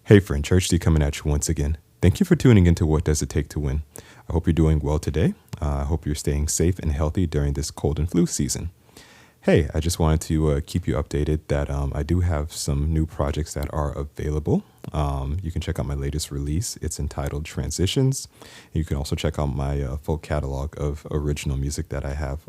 Hey friend, Church D coming at you once again. Thank you for tuning into What Does It Take to Win. I hope you're doing well today. I hope you're staying safe and healthy during this cold and flu season. Hey, I just wanted to keep you updated that I do have some new projects that are available. You can check out my latest release. It's entitled Transitions. You can also check out my full catalog of original music that I have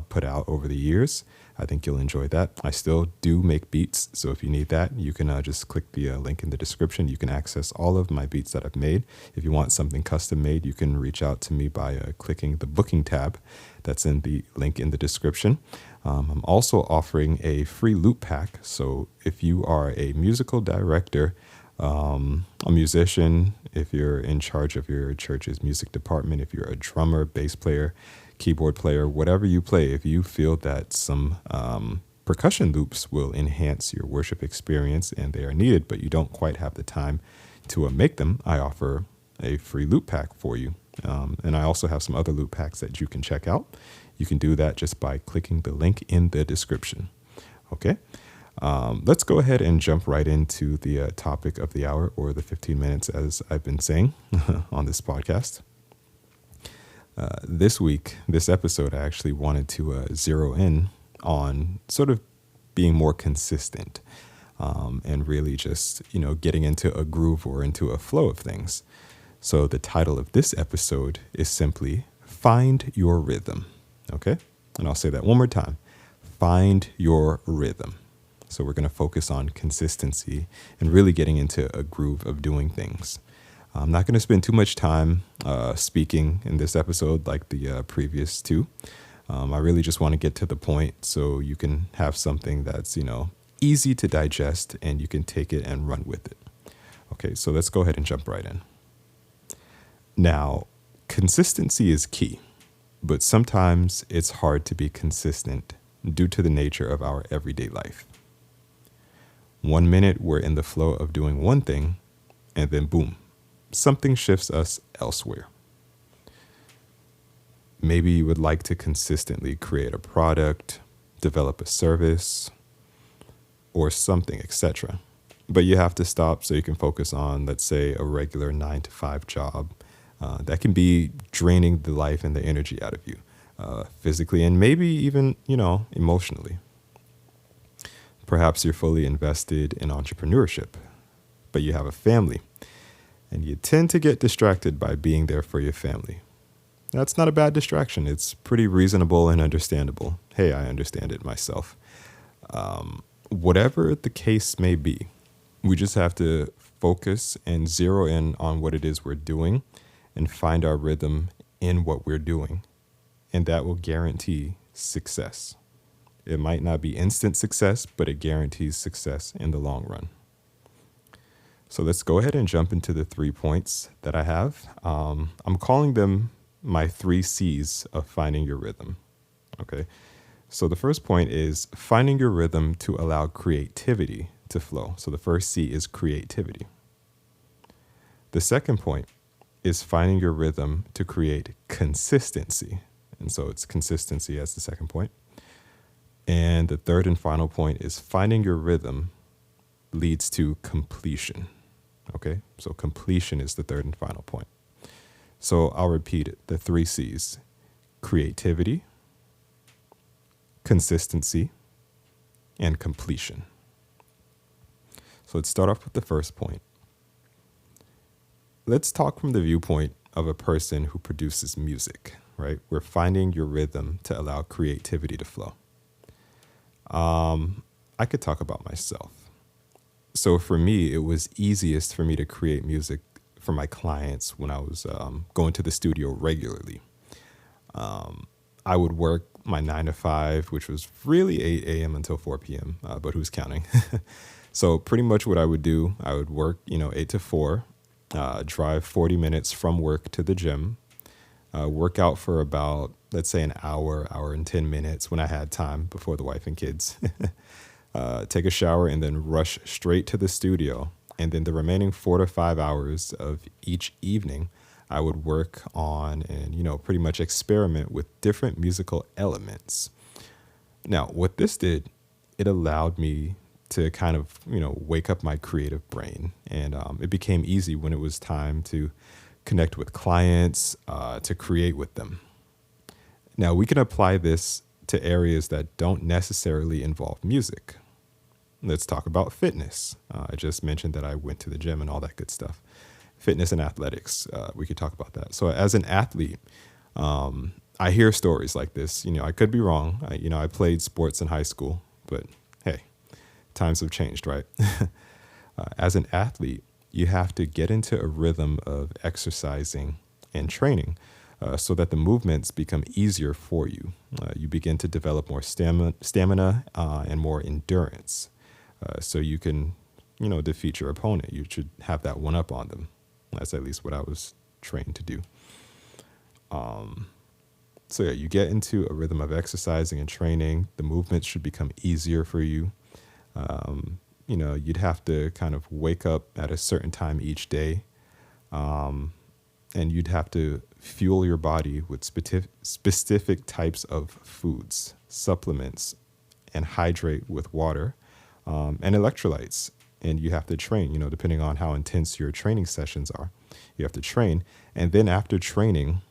put out over the years. I think you'll enjoy that. I still do make beats, so if you need that, you can just click the link in the description. You can access all of my beats that I've made. If you want something custom made, you can reach out to me by clicking the booking tab that's in the link in the description. I'm also offering a free loop pack. So if you are a musical director, a musician, if you're in charge of your church's music department, if you're a drummer, bass player, keyboard player, whatever you play, if you feel that some percussion loops will enhance your worship experience and they are needed, but you don't quite have the time to make them, I offer a free loop pack for you. And I also have some other loop packs that you can check out. You can do that just by clicking the link in the description. Okay. Let's go ahead and jump right into the topic of the hour, or the 15 minutes, as I've been saying on this podcast. This episode, I actually wanted to zero in on sort of being more consistent and really just, getting into a groove or into a flow of things. So the title of this episode is simply Find Your Rhythm. Okay? And I'll say that one more time. Find your rhythm. So we're going to focus on consistency and really getting into a groove of doing things. I'm not going to spend too much time speaking in this episode like the previous two. I really just want to get to the point so you can have something that's, easy to digest and you can take it and run with it. Okay, so let's go ahead and jump right in. Now, consistency is key, but sometimes it's hard to be consistent due to the nature of our everyday life. 1 minute we're in the flow of doing one thing, and then boom, something shifts us elsewhere. Maybe you would like to consistently create a product, develop a service, or something, etc. But you have to stop so you can focus on, let's say, a regular 9-to-5 job. That can be draining the life and the energy out of you, physically and maybe even, emotionally. Perhaps you're fully invested in entrepreneurship, but you have a family, and you tend to get distracted by being there for your family. That's not a bad distraction. It's pretty reasonable and understandable. Hey, I understand it myself. Whatever the case may be, we just have to focus and zero in on what it is we're doing and find our rhythm in what we're doing. And that will guarantee success. It might not be instant success, but it guarantees success in the long run. So let's go ahead and jump into the 3 points that I have. I'm calling them my 3 C's of finding your rhythm. Okay. So the first point is finding your rhythm to allow creativity to flow. So the first C is creativity. The second point is finding your rhythm to create consistency. And so it's consistency as the second point. And the third and final point is finding your rhythm leads to completion. Okay, so completion is the third and final point. So I'll repeat it, the 3 C's: creativity, consistency, and completion. So let's start off with the first point. Let's talk from the viewpoint of a person who produces music, right? We're finding your rhythm to allow creativity to flow. I could talk about myself. So for me, it was easiest for me to create music for my clients when I was going to the studio regularly. I would work my 9 to 5, which was really 8 a.m. until 4 p.m., but who's counting? So pretty much what I would do, I would work, 8 to 4, drive 40 minutes from work to the gym, work out for about, let's say, an hour and 10 minutes when I had time before the wife and kids, take a shower and then rush straight to the studio. And then the remaining 4 to 5 hours of each evening, I would work on and, pretty much experiment with different musical elements. Now, what this did, it allowed me to kind of, wake up my creative brain. And it became easy when it was time to connect with clients, to create with them. Now, we can apply this to areas that don't necessarily involve music. Let's talk about fitness. I just mentioned that I went to the gym and all that good stuff. Fitness and athletics, we could talk about that. So, as an athlete, I hear stories like this. I could be wrong. I played sports in high school, but hey, times have changed, right? As an athlete, you have to get into a rhythm of exercising and training so that the movements become easier for you. You begin to develop more stamina and more endurance so you can, defeat your opponent. You should have that one up on them. That's at least what I was trained to do. So yeah, you get into a rhythm of exercising and training. The movements should become easier for you. You'd have to kind of wake up at a certain time each day. And you'd have to fuel your body with specific types of foods, supplements, and hydrate with water and electrolytes. And you have to train, depending on how intense your training sessions are. You have to train. And then after training,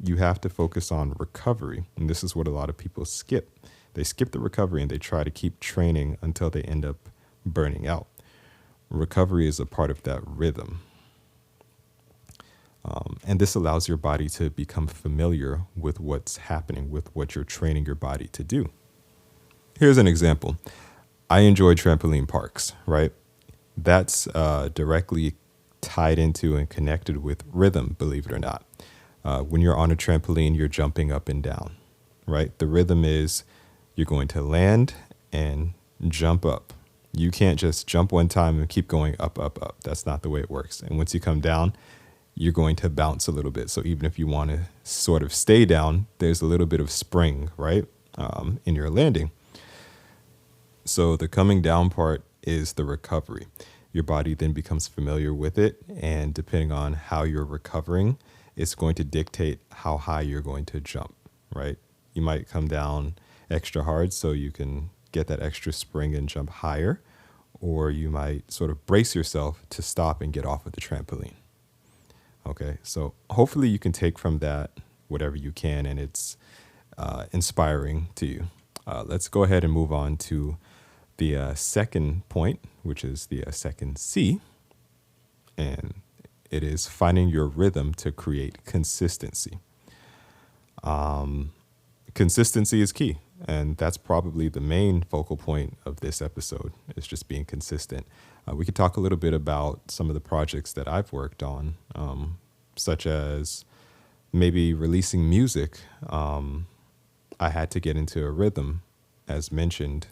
you have to focus on recovery. And this is what a lot of people skip. They skip the recovery and they try to keep training until they end up burning out. Recovery is a part of that rhythm. And this allows your body to become familiar with what's happening, with what you're training your body to do. Here's an example. I enjoy trampoline parks, right? That's directly tied into and connected with rhythm, believe it or not. When you're on a trampoline, you're jumping up and down, right? The rhythm is you're going to land and jump up. You can't just jump one time and keep going up, up, up. That's not the way it works. And once you come down, you're going to bounce a little bit. So even if you want to sort of stay down, there's a little bit of spring, right, in your landing. So the coming down part is the recovery. Your body then becomes familiar with it. And depending on how you're recovering, it's going to dictate how high you're going to jump, right? You might come down extra hard so you can get that extra spring and jump higher, or you might sort of brace yourself to stop and get off of the trampoline. Okay, so hopefully you can take from that whatever you can, and it's inspiring to you. Let's go ahead and move on to the second point, which is the second C, and it is finding your rhythm to create consistency. Consistency is key, and that's probably the main focal point of this episode, is just being consistent. We could talk a little bit about some of the projects that I've worked on, such as maybe releasing music. I had to get into a rhythm, as mentioned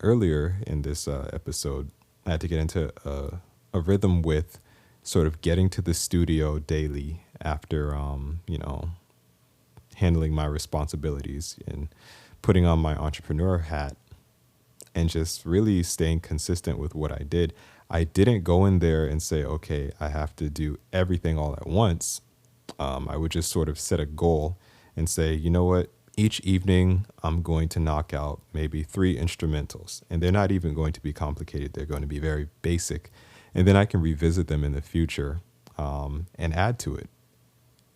earlier in this episode. I had to get into a rhythm with sort of getting to the studio daily after, handling my responsibilities and putting on my entrepreneur hat and just really staying consistent with what I did. I didn't go in there and say, okay, I have to do everything all at once. I would just sort of set a goal and say, you know what? Each evening, I'm going to knock out maybe 3 instrumentals, and they're not even going to be complicated. They're going to be very basic. And then I can revisit them in the future and add to it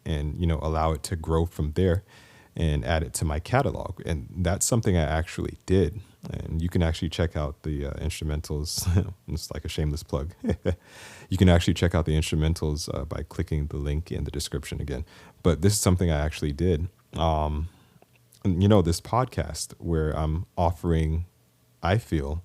and, allow it to grow from there and add it to my catalog. And that's something I actually did. And you can actually check out the instrumentals. It's like a shameless plug. You can actually check out the instrumentals by clicking the link in the description again. But this is something I actually did. This podcast where I'm offering, I feel,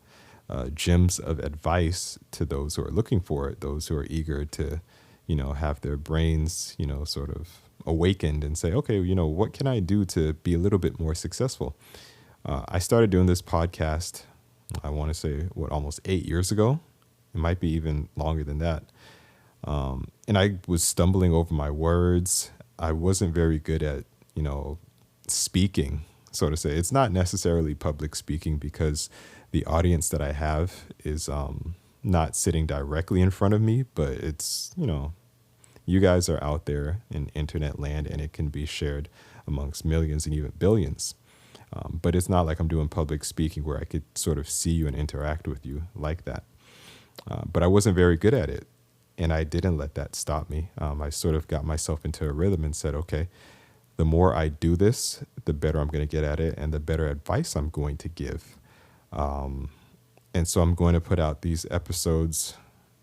gems of advice to those who are looking for it, those who are eager to, have their brains, sort of awakened and say, okay, what can I do to be a little bit more successful? I started doing this podcast, I want to say, almost 8 years ago. It might be even longer than that. And I was stumbling over my words. I wasn't very good at, speaking, so to say. It's not necessarily public speaking because the audience that I have is not sitting directly in front of me, but it's, you guys are out there in internet land and it can be shared amongst millions and even billions. But it's not like I'm doing public speaking where I could sort of see you and interact with you like that. But I wasn't very good at it. And I didn't let that stop me. I sort of got myself into a rhythm and said, okay, the more I do this, the better I'm going to get at it and the better advice I'm going to give. And so I'm going to put out these episodes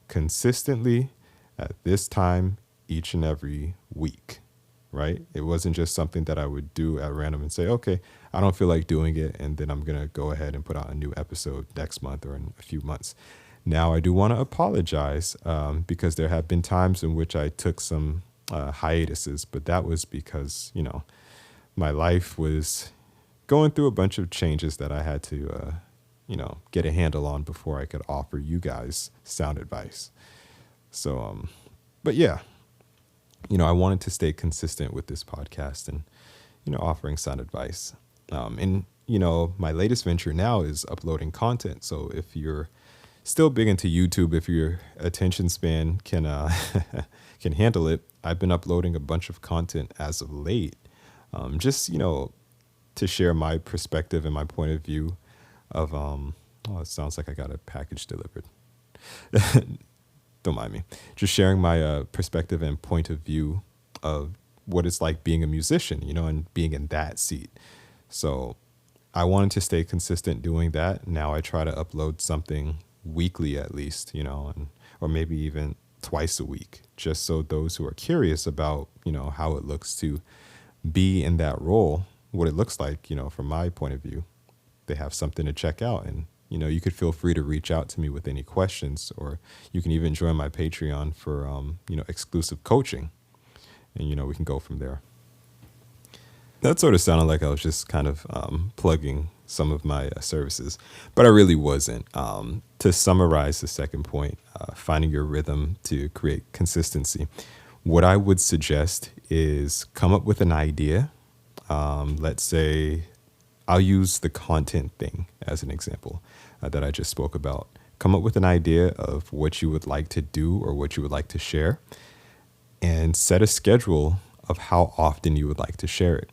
consistently at this time each and every week, right? It wasn't just something that I would do at random and say, okay, I don't feel like doing it, and then I'm going to go ahead and put out a new episode next month or in a few months. Now, I do want to apologize because there have been times in which I took some hiatuses, but that was because, my life was going through a bunch of changes that I had to, get a handle on before I could offer you guys sound advice. So, but yeah, I wanted to stay consistent with this podcast and, offering sound advice. And my latest venture now is uploading content. So if you're still big into YouTube, if your attention span can can handle it, I've been uploading a bunch of content as of late. Just to share my perspective and my point of view of it sounds like I got a package delivered. Don't mind me. Just sharing my perspective and point of view of what it's like being a musician, and being in that seat. So I wanted to stay consistent doing that. Now I try to upload something weekly at least, or maybe even twice a week, just so those who are curious about, how it looks to be in that role, what it looks like, from my point of view, they have something to check out. And, you could feel free to reach out to me with any questions, or you can even join my Patreon for, exclusive coaching, and, we can go from there. That sort of sounded like I was just kind of plugging some of my services, but I really wasn't. To summarize the second point, finding your rhythm to create consistency, what I would suggest is come up with an idea. Let's say I'll use the content thing as an example that I just spoke about. Come up with an idea of what you would like to do or what you would like to share, and set a schedule of how often you would like to share it.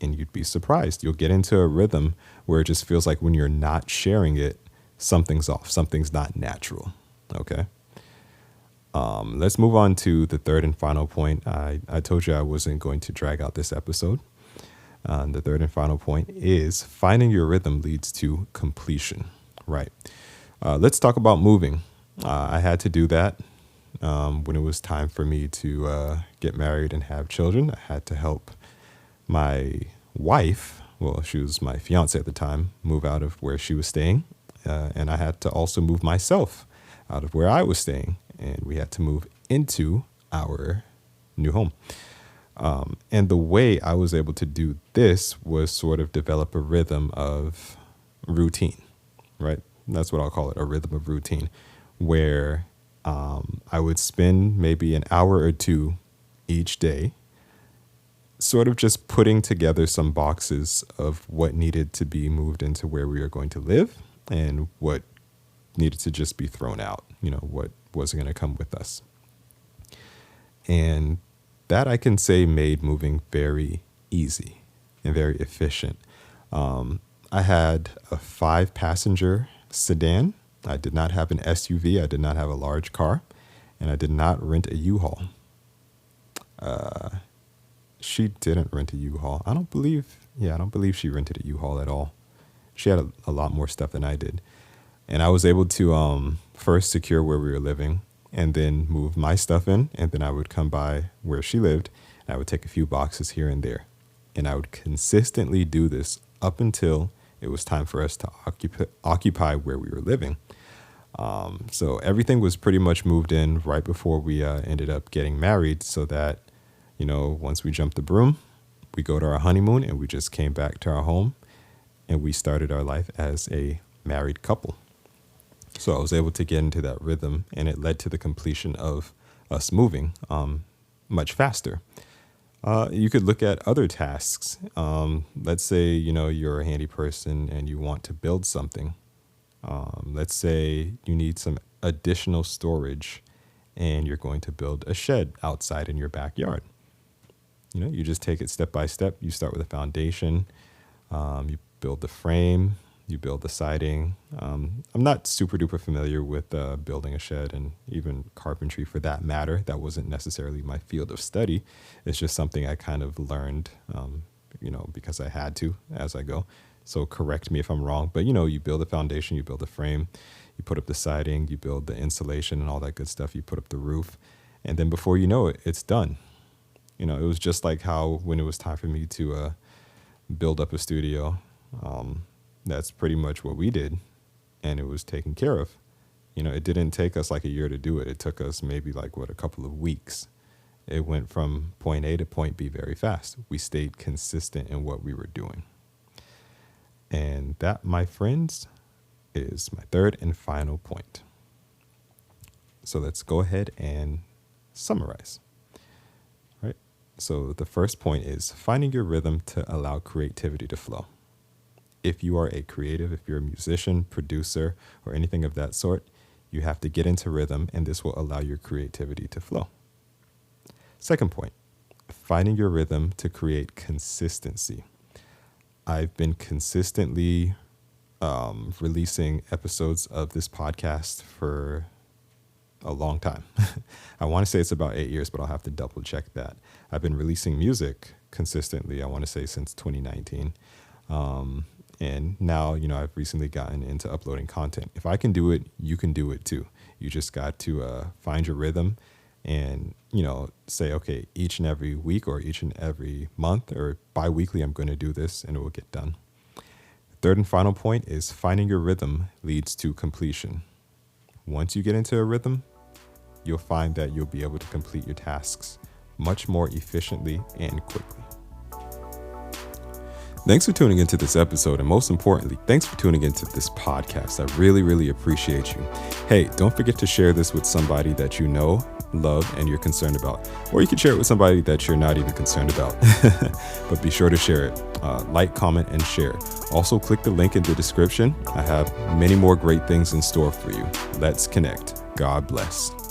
And you'd be surprised. You'll get into a rhythm where it just feels like when you're not sharing it, something's off, something's not natural. Okay. Let's move on to the third and final point. I told you I wasn't going to drag out this episode. The third and final point is finding your rhythm leads to completion. Right. Let's talk about moving. I had to do that when it was time for me to get married and have children. I had to help my wife, well, she was my fiance at the time, move out of where she was staying. And I had to also move myself out of where I was staying. And we had to move into our new home. And the way I was able to do this was sort of develop a rhythm of routine, right? That's what I'll call it, a rhythm of routine, where I would spend maybe an hour or two each day sort of just putting together some boxes of what needed to be moved into where we are going to live and what needed to just be thrown out, what wasn't going to come with us. And that I can say made moving very easy and very efficient. I had a 5-passenger sedan. I did not have an SUV. I did not have a large car, and I did not rent a U-Haul. She didn't rent a U-Haul. I don't believe she rented a U-Haul at all. She had a lot more stuff than I did. And I was able to first secure where we were living and then move my stuff in. And then I would come by where she lived. And I would take a few boxes here and there. And I would consistently do this up until it was time for us to occupy where we were living. So everything was pretty much moved in right before we ended up getting married, so that once we jumped the broom, we go to our honeymoon and we just came back to our home and we started our life as a married couple. So I was able to get into that rhythm, and it led to the completion of us moving much faster. You could look at other tasks. Let's say, you're a handy person and you want to build something. Let's say you need some additional storage and you're going to build a shed outside in your backyard. You just take it step by step. You start with a foundation. You build the frame, you build the siding. I'm not super duper familiar with building a shed and even carpentry for that matter. That wasn't necessarily my field of study. It's just something I kind of learned, because I had to as I go. So correct me if I'm wrong, but you build a foundation, you build a frame, you put up the siding, you build the insulation and all that good stuff. You put up the roof, and then before you know it, it's done. It was just like how when it was time for me to build up a studio, that's pretty much what we did, and it was taken care of. It didn't take us like a year to do it. It took us maybe a couple of weeks. It went from point A to point B very fast. We stayed consistent in what we were doing. And that, my friends, is my third and final point. So let's go ahead and summarize. Right? So the first point is finding your rhythm to allow creativity to flow. If you are a creative, if you're a musician, producer, or anything of that sort, you have to get into rhythm, and this will allow your creativity to flow. Second point, finding your rhythm to create consistency. I've been consistently releasing episodes of this podcast for a long time. I want to say it's about 8 years, but I'll have to double check that. I've been releasing music consistently, I want to say since 2019. And now, I've recently gotten into uploading content. If I can do it, you can do it too. You just got to find your rhythm and, say, okay, each and every week or each and every month or bi-weekly, I'm going to do this and it will get done. The third and final point is finding your rhythm leads to completion. Once you get into a rhythm, you'll find that you'll be able to complete your tasks much more efficiently and quickly. Thanks for tuning into this episode, and most importantly, thanks for tuning into this podcast. I really, really appreciate you. Hey, don't forget to share this with somebody that you know, love, and you're concerned about. Or you can share it with somebody that you're not even concerned about. But be sure to share it. Like, comment, and share. Also, click the link in the description. I have many more great things in store for you. Let's connect. God bless.